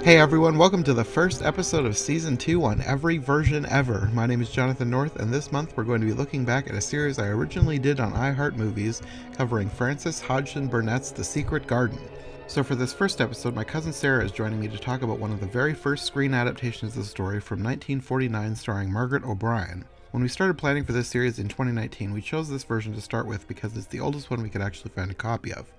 Hey everyone, welcome to the first episode of Season 2 on Every Version Ever. My name is Jonathan North, and this month we're going to be looking back at a series I originally did on iHeart Movies covering Frances Hodgson Burnett's The Secret Garden. So for this first episode, my cousin Sarah is joining me to talk about one of the very first screen adaptations of the story from 1949 starring Margaret O'Brien. When we started planning for this series in 2019, we chose this version to start with because it's the oldest one we could actually find a copy of.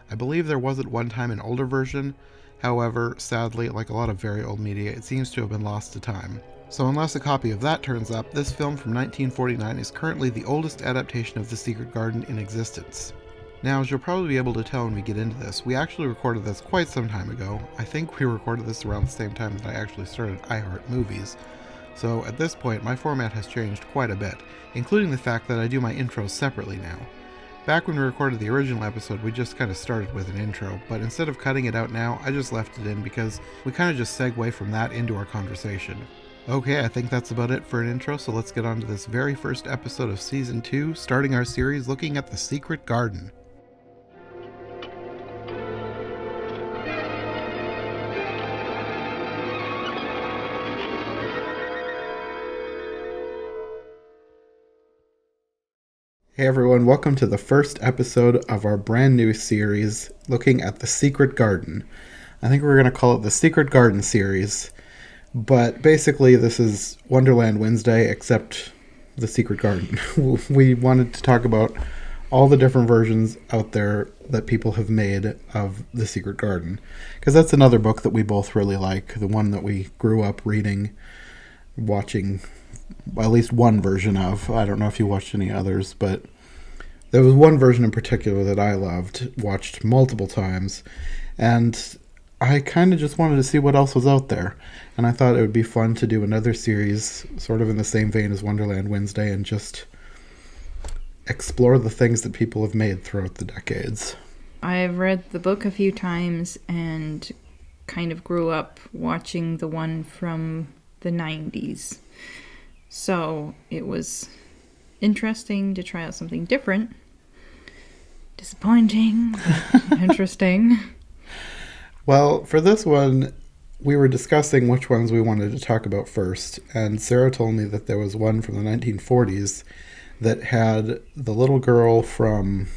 I believe there was at one time an older version. However, sadly, like a lot of very old media, it seems to have been lost to time. So unless a copy of that turns up, this film from 1949 is currently the oldest adaptation of The Secret Garden in existence. Now, as you'll probably be able to tell when we get into this, we actually recorded this quite some time ago. I think we recorded this around the same time that I actually started iHeart Movies. So at this point, my format has changed quite a bit, including the fact that I do my intros separately now. Back when we recorded the original episode, we just kind of started with an intro, but instead of cutting it out now, I just left it in because we kind of just segue from that into our conversation. Okay, I think that's about it for an intro, so let's get on to this very first episode of Season 2, starting our series looking at The Secret Garden. Hey everyone, welcome to the first episode of our brand new series looking at The Secret Garden. I think we're going to call it the Secret Garden series, but basically this is Wonderland Wednesday except The Secret Garden. We wanted to talk about all the different versions out there that people have made of The Secret Garden, because that's another book that we both really like, the one that we grew up reading, watching at least one version of. I don't know if you watched any others, but there was one version in particular that I loved, watched multiple times, and I kind of just wanted to see what else was out there. And I thought it would be fun to do another series sort of in the same vein as Wonderland Wednesday and just explore the things that people have made throughout the decades. I've read the book a few times and kind of grew up watching the one from the 90s. So it was interesting to try out something different. Disappointing, but interesting. Well, for this one, we were discussing which ones we wanted to talk about first, and Sarah told me that there was one from the 1940s that had the little girl from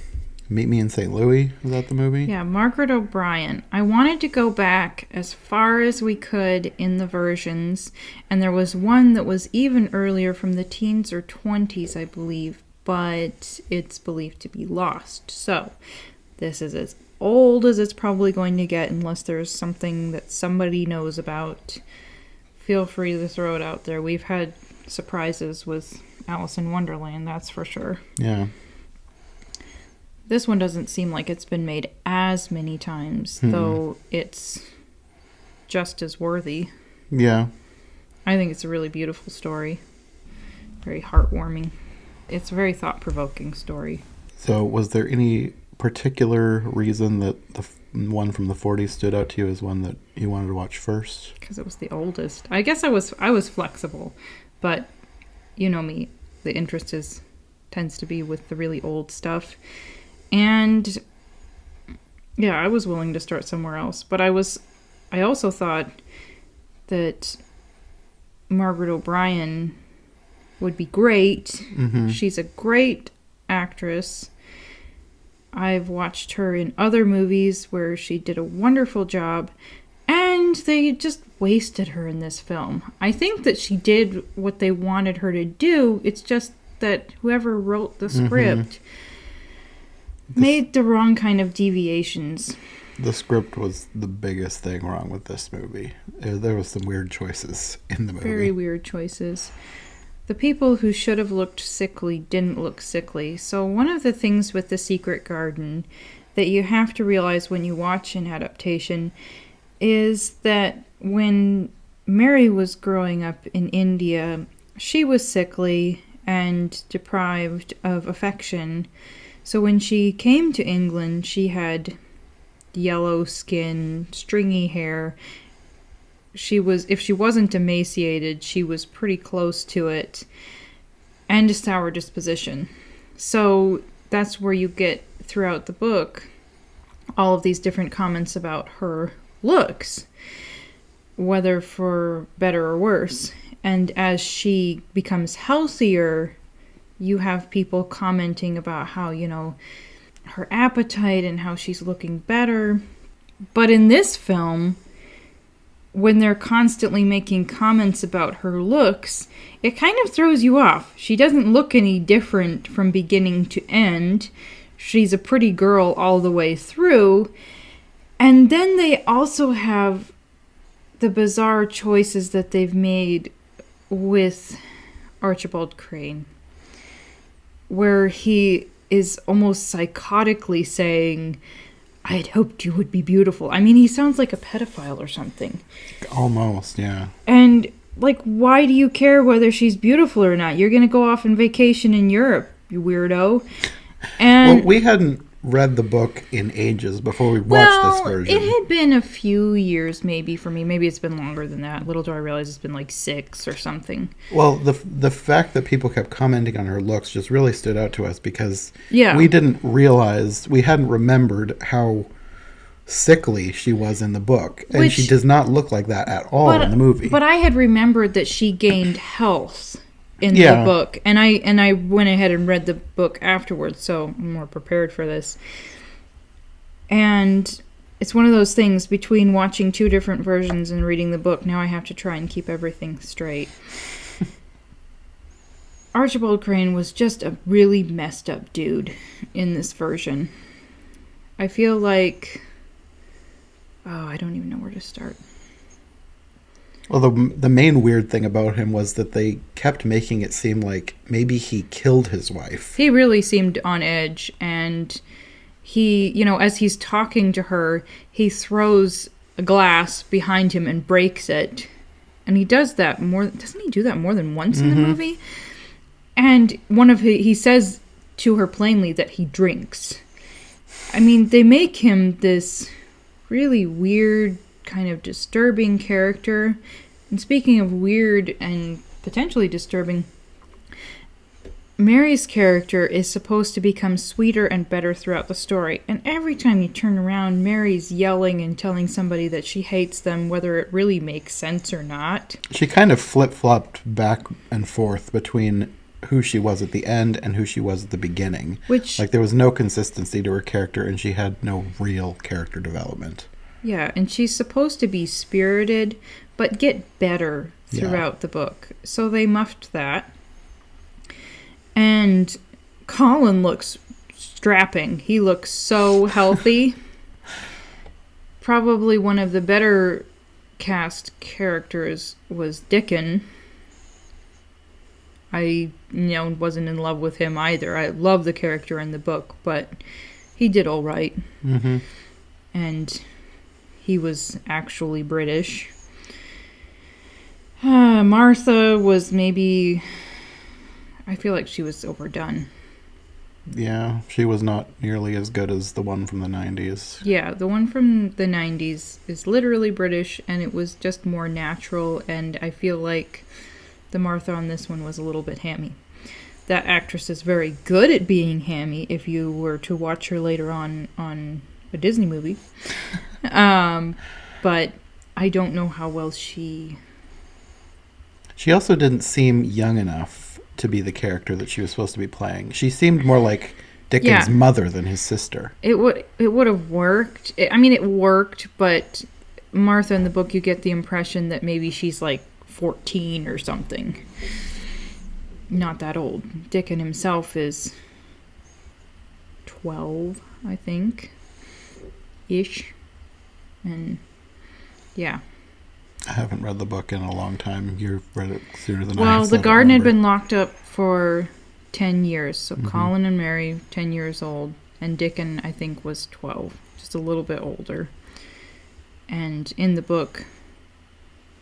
Meet Me in St. Louis. Is that the movie? Yeah, Margaret O'Brien. I wanted to go back as far as we could in the versions, and there was one that was even earlier from the teens or 20s, I believe, but it's believed to be lost. So, this is as old as it's probably going to get unless there's something that somebody knows about. Feel free to throw it out there. We've had surprises with Alice in Wonderland, that's for sure. Yeah. This one doesn't seem like it's been made as many times, though it's just as worthy. Yeah. I think it's a really beautiful story. Very heartwarming. It's a very thought-provoking story. So was there any particular reason that the one from the 40s stood out to you as one that you wanted to watch first? Because it was the oldest. I guess I was flexible, but you know me. The interest tends to be with the really old stuff. And yeah, I was willing to start somewhere else, but I also thought that Margaret O'Brien would be great. Mm-hmm. She's a great actress. I've watched her in other movies where she did a wonderful job, and they just wasted her in this film. I think that she did what they wanted her to do. It's just that whoever wrote the script made the wrong kind of deviations. The script was the biggest thing wrong with this movie. There was some weird choices in the movie. Very weird choices. The people who should have looked sickly didn't look sickly. So one of the things with The Secret Garden that you have to realize when you watch an adaptation is that when Mary was growing up in India, she was sickly and deprived of affection. So when she came to England, she had yellow skin, stringy hair. If she wasn't emaciated, she was pretty close to it, and a sour disposition. So that's where you get throughout the book all of these different comments about her looks. whether for better or worse. And as she becomes healthier, you have people commenting about how, her appetite and how she's looking better. But in this film, when they're constantly making comments about her looks, it kind of throws you off. She doesn't look any different from beginning to end. She's a pretty girl all the way through. And then they also have the bizarre choices that they've made with Archibald Crane, where he is almost psychotically saying, I had hoped you would be beautiful. I mean, he sounds like a pedophile or something. Almost, yeah. And, why do you care whether she's beautiful or not? You're going to go off on vacation in Europe, you weirdo. And we hadn't read the book in ages before we watched this version. It had been a few years maybe for me. Maybe it's been longer than that. Little do I realize it's been 6 or something. Well, the fact that people kept commenting on her looks just really stood out to us because we hadn't remembered how sickly she was in the book. And she does not look like that at all in the movie. But I had remembered that she gained health in the book, and I went ahead and read the book afterwards, so I'm more prepared for this. And it's one of those things between watching 2 different versions and reading the book. Now I have to try and keep everything straight. Archibald Crane was just a really messed up dude in this version. I feel like, I don't even know where to start. Well, the main weird thing about him was that they kept making it seem like maybe he killed his wife. He really seemed on edge, and he, as he's talking to her, he throws a glass behind him and breaks it. And he does that doesn't he do that more than once in the movie? And he says to her plainly that he drinks. I mean, they make him this really weird, kind of disturbing character. And speaking of weird and potentially disturbing, Mary's character is supposed to become sweeter and better throughout the story. And every time you turn around, Mary's yelling and telling somebody that she hates them, whether it really makes sense or not. She kind of flip-flopped back and forth between who she was at the end and who she was at the beginning. There was no consistency to her character, and she had no real character development. Yeah, and she's supposed to be spirited, but get better throughout the book. So they muffed that. And Colin looks strapping. He looks so healthy. Probably one of the better cast characters was Dickon. I, wasn't in love with him either. I love the character in the book, but he did all right. Mm-hmm. And he was actually British. Martha was maybe... I feel like she was overdone. Yeah, she was not nearly as good as the one from the 90s. Yeah, the one from the 90s is literally British, and it was just more natural, and I feel like the Martha on this one was a little bit hammy. That actress is very good at being hammy if you were to watch her later on a Disney movie. But I don't know how well she... She also didn't seem young enough to be the character that she was supposed to be playing. She seemed more like Dickon's mother than his sister. It would have worked. It worked, but Martha in the book, you get the impression that maybe she's 14 or something. Not that old. Dickon himself is 12, I think. Ish. And yeah. I haven't read the book in a long time. You've read it sooner than I have. Well, the garden had been locked up for 10 years. So Colin and Mary, 10 years old. And Dickon, I think, was 12. Just a little bit older. And in the book,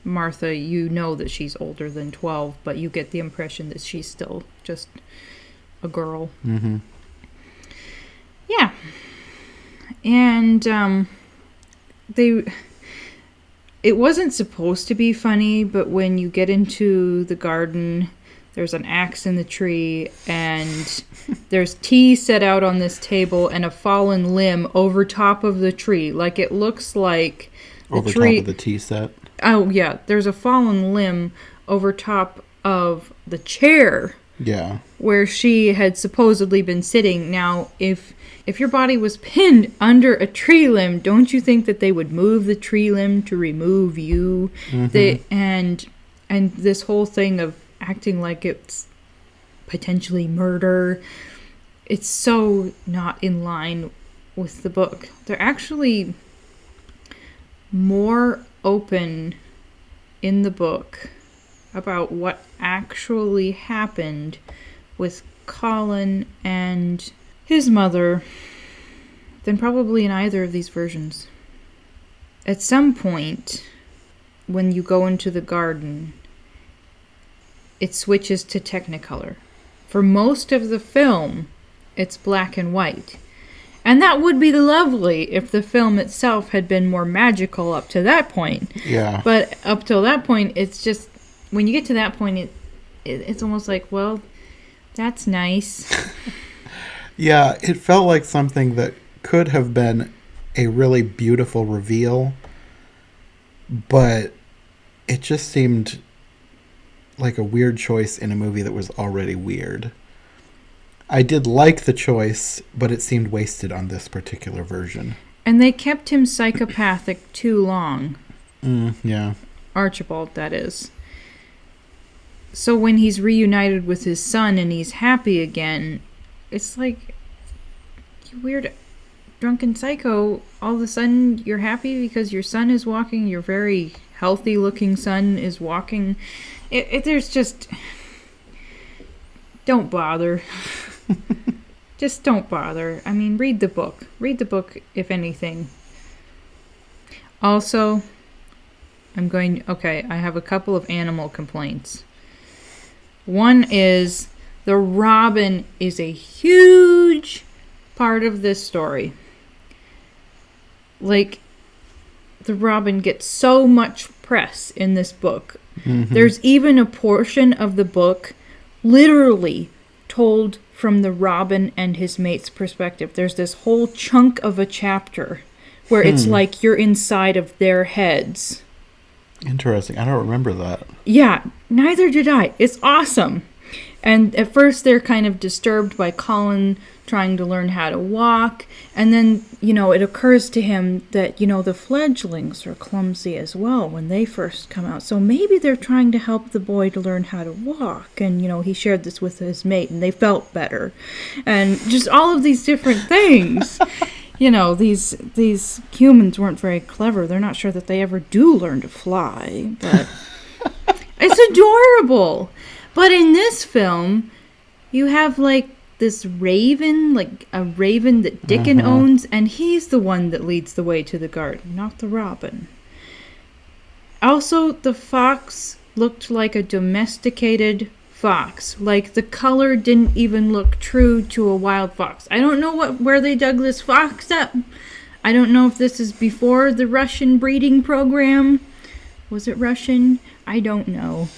Martha, you know that she's older than 12, but you get the impression that she's still just a girl. Mm-hmm. Yeah. And it wasn't supposed to be funny, but when you get into the garden, there's an axe in the tree, and there's tea set out on this table and a fallen limb over top of the tree. It looks like over top of the tea set? Oh, yeah, there's a fallen limb over top of the chair. Yeah. Where she had supposedly been sitting. Now, if your body was pinned under a tree limb, don't you think that they would move the tree limb to remove you? And this whole thing of acting like it's potentially murder, it's so not in line with the book. They're actually more open in the book about what actually happened with Colin and his mother than probably in either of these versions. At some point, when you go into the garden, it switches to Technicolor. For most of the film, it's black and white. And that would be lovely if the film itself had been more magical up to that point. Yeah. But up till that point, it's just, when you get to that point, it's almost like, well, that's nice. Yeah, it felt like something that could have been a really beautiful reveal, but it just seemed like a weird choice in a movie that was already weird. I did like the choice, but it seemed wasted on this particular version. And they kept him psychopathic too long. Yeah. Archibald, that is. So when he's reunited with his son and he's happy again, it's like, you weird drunken psycho, all of a sudden you're happy because your son is walking, your very healthy looking son is walking. There's just... Don't bother. Just don't bother. I mean, read the book. Read the book, if anything. Also, I have a couple of animal complaints. One is, the robin is a huge part of this story. Like, the robin gets so much press in this book. There's even a portion of the book literally told from the robin and his mate's perspective. There's this whole chunk of a chapter where it's like you're inside of their heads. Interesting. I don't remember that. Yeah, neither did I. It's awesome. And at first they're kind of disturbed by Colin trying to learn how to walk. And then, it occurs to him that, the fledglings are clumsy as well when they first come out. So maybe they're trying to help the boy to learn how to walk. And, he shared this with his mate and they felt better. And just all of these different things. These humans weren't very clever. They're not sure that they ever do learn to fly. But it's adorable. But in this film, you have, this raven, a raven that Dickon owns, and he's the one that leads the way to the garden, not the robin. Also, the fox looked like a domesticated fox. Like, the color didn't even look true to a wild fox. I don't know where they dug this fox up. I don't know if this is before the Russian breeding program. Was it Russian? I don't know.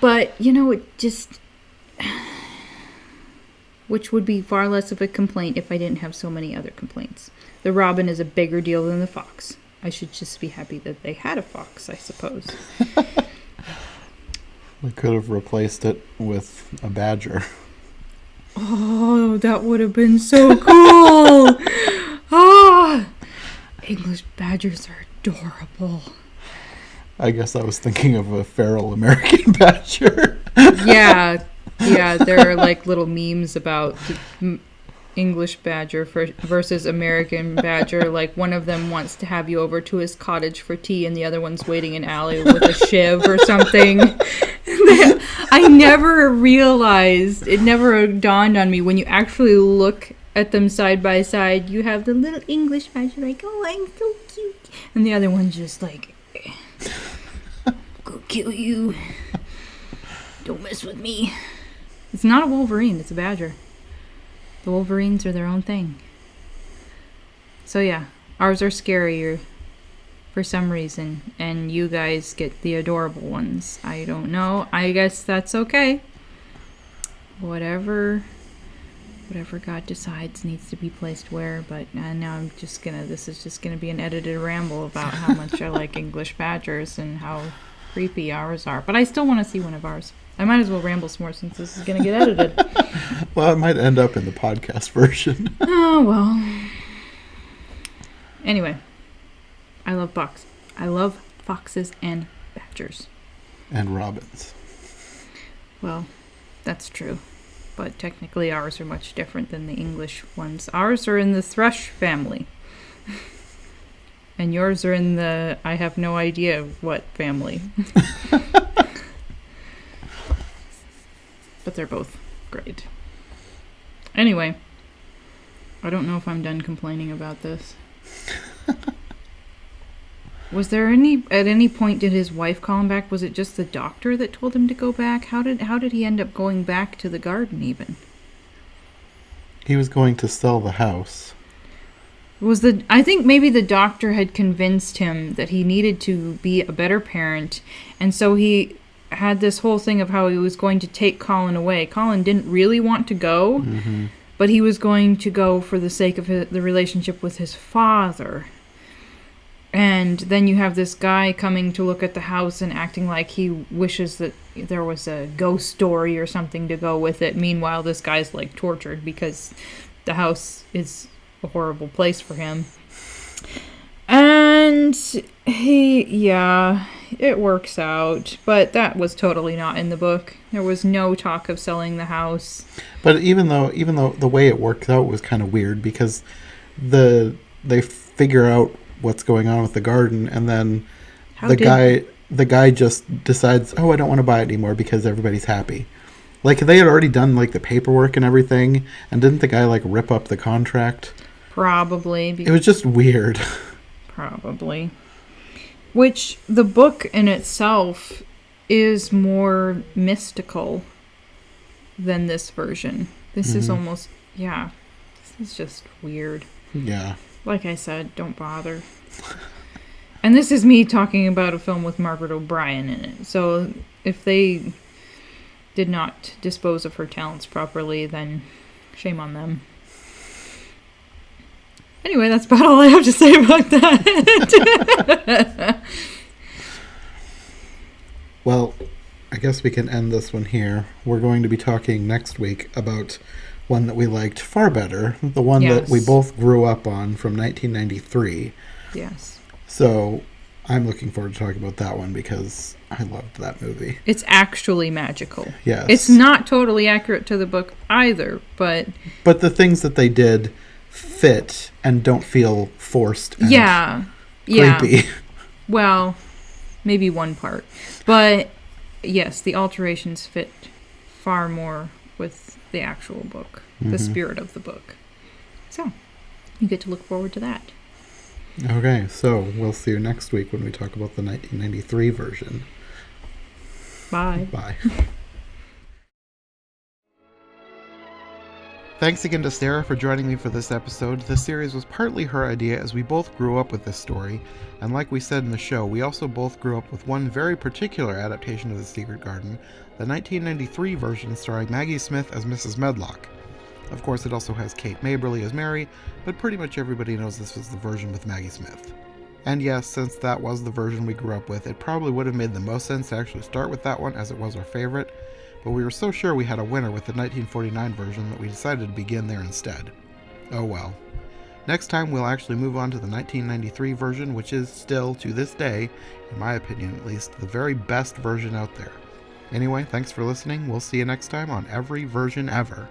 But, it just... Which would be far less of a complaint if I didn't have so many other complaints. The robin is a bigger deal than the fox. I should just be happy that they had a fox, I suppose. We could have replaced it with a badger. Oh, that would have been so cool! English badgers are adorable. I guess I was thinking of a feral American badger. Yeah, there are little memes about the English badger versus American badger. Like, one of them wants to have you over to his cottage for tea, and the other one's waiting in alley with a shiv or something. I never realized, it never dawned on me, when you actually look at them side by side, you have the little English badger like, oh, I'm so cute. And the other one's just like, go kill you. Don't mess with me. It's not a wolverine, it's a badger. The wolverines are their own thing. So yeah, ours are scarier for some reason, and you guys get the adorable ones. I don't know. I guess that's okay. Whatever whatever God decides needs to be placed where. But now this is just gonna be an edited ramble about how much I like English badgers and how creepy ours are. But I still want to see one of ours. I might as well ramble some more since this is gonna get edited. Well, it might end up in the podcast version. Oh well. Anyway, I love foxes and badgers. And robins. Well, that's true. But technically ours are much different than the English ones. Ours are in the thrush family. And yours are in the I have no idea what family. But they're both great. Anyway, I don't know if I'm done complaining about this. Was there at any point did his wife call him back? Was it just the doctor that told him to go back? How did he end up going back to the garden even? He was going to sell the house. I think maybe the doctor had convinced him that he needed to be a better parent, and so he had this whole thing of how he was going to take Colin away. Colin didn't really want to go, but he was going to go for the sake of the relationship with his father. And then you have this guy coming to look at the house and acting like he wishes that there was a ghost story or something to go with it. Meanwhile, this guy's like tortured because the house is a horrible place for him. And it works out. But that was totally not in the book. There was no talk of selling the house. But even though the way it works out was kind of weird, because they figure out what's going on with the garden, and then the guy just decides, I don't want to buy it anymore because everybody's happy. Like, they had already done like the paperwork and everything, and didn't the guy like rip up the contract? Probably. It was just weird. Probably. Which the book in itself is more mystical than this version. This is almost, this is just weird. Yeah. Like I said, don't bother. And this is me talking about a film with Margaret O'Brien in it. So if they did not dispose of her talents properly, then shame on them. Anyway, that's about all I have to say about that. Well, I guess we can end this one here. We're going to be talking next week about one that we liked far better, the one that we both grew up on from 1993. Yes. So I'm looking forward to talking about that one because I loved that movie. It's actually magical. Yes. It's not totally accurate to the book either, but the things that they did fit and don't feel forced and creepy. Yeah. Well, maybe one part. But yes, the alterations fit far more with the actual book, the spirit of the book. So, you get to look forward to that. Okay, so we'll see you next week when we talk about the 1993 version. Bye. Bye. Thanks again to Sarah for joining me for this episode. This series was partly her idea as we both grew up with this story, and like we said in the show, we also both grew up with one very particular adaptation of The Secret Garden, the 1993 version starring Maggie Smith as Mrs. Medlock. Of course, it also has Kate Maberly as Mary, but pretty much everybody knows this was the version with Maggie Smith. And yes, since that was the version we grew up with, it probably would have made the most sense to actually start with that one as it was our favorite, but we were so sure we had a winner with the 1949 version that we decided to begin there instead. Oh well. Next time we'll actually move on to the 1993 version, which is still, to this day, in my opinion at least, the very best version out there. Anyway, thanks for listening. We'll see you next time on Every Version Ever.